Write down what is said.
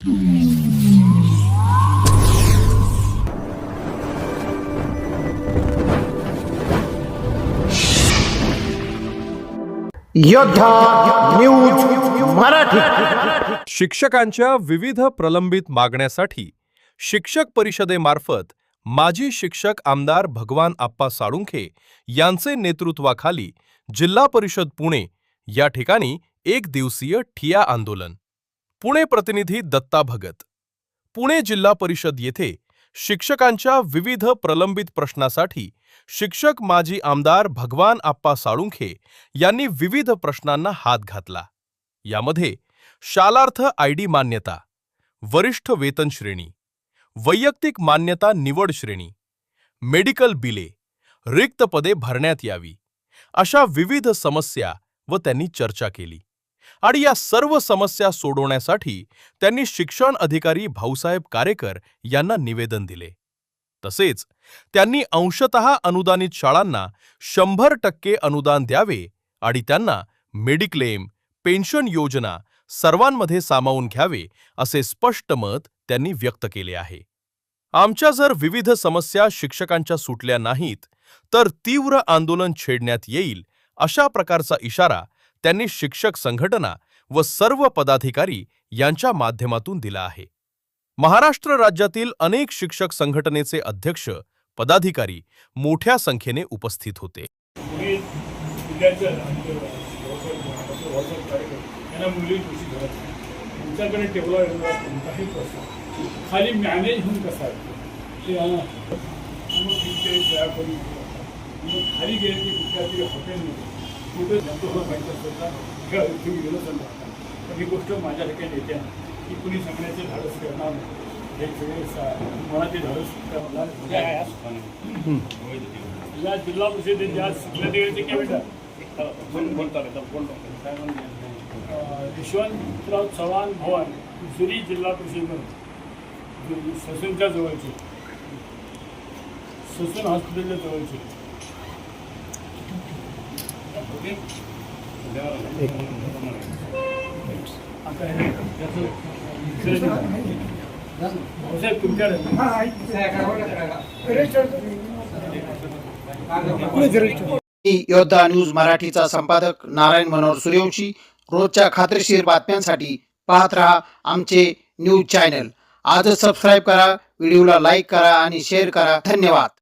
योद्धा न्यूज मराठी। शिक्षकांच्या विविध प्रलंबित मागण्यासाठी शिक्षक परिषदेमार्फत माजी शिक्षक आमदार भगवान आप्पा साळुंखे यांचे नेतृत्वाखाली जिल्हा परिषद पुणे या ठिकाणी एक दिवसीय ठिय्या आंदोलन। पुणे प्रतिनिधी दत्ता भगत। पुणे जिल्हा परिषद येथे शिक्षकांच्या विविध प्रलंबित प्रश्नासाठी शिक्षक माजी आमदार भगवान आप्पा साळुंखे यांनी विविध प्रश्नांना हात घातला। यामध्ये शालार्थ आयडी मान्यता, वरिष्ठ वेतन श्रेणी, वैयक्तिक मान्यता निवड श्रेणी, मेडिकल बिले, रिक्त पदे भरण्यात यावी अशा विविध समस्या व त्यांनी चर्चा केली आणि या सर्व समस्या सोडवण्यासाठी त्यांनी शिक्षण अधिकारी भाऊसाहेब कारेकर यांना निवेदन दिले। तसेच त्यांनी अंशतः अनुदानित शाळांना 100% अनुदान द्यावे आणि त्यांना मेडिक्लेम, पेन्शन योजना सर्वांमध्ये सामावून घ्यावे असे स्पष्ट मत त्यांनी व्यक्त केले आहे। आमच्या जर विविध समस्या शिक्षकांच्या सुटल्या नाहीत तर तीव्र आंदोलन छेडण्यात येईल अशा प्रकारचा इशारा त्यांनी शिक्षक संघटना व सर्व पदाधिकारी यांच्या माध्यमातून दिला आहे। महाराष्ट्र राज्यातील अनेक शिक्षक संघटनेचे अध्यक्ष, पदाधिकारी मोठ्या संख्येने उपस्थित होते। खाली मॅनेज होऊन कसं खाली गेले की कुठल्या हॉटेलमध्ये कुठे जातो गेलो समजा पण ही गोष्ट माझ्या ठिकाणी येते की कुणी सांगण्याचे धाडस करणार नाही। हे सगळे मनाचे धाडस या जिल्हा परिषदेच्या शिक्षणाधिकाऱ्याचे कॅबिनेट बोलतात यशवंतराव चव्हाण भवन जुरी जिल्हा परिषदेमध्ये ससूनच्या जवळचे, ससून हॉस्पिटलच्या जवळचे योद्धा न्यूज मराठीचा संपादक नारायण मनोहर सूर्यवंशी। रोजच्या खात्रीशीर बातम्यांसाठी पाहत रहा आमचे न्यूज चॅनल। आजच सबस्क्राईब करा, व्हिडिओला लाईक करा आणि शेअर करा। धन्यवाद।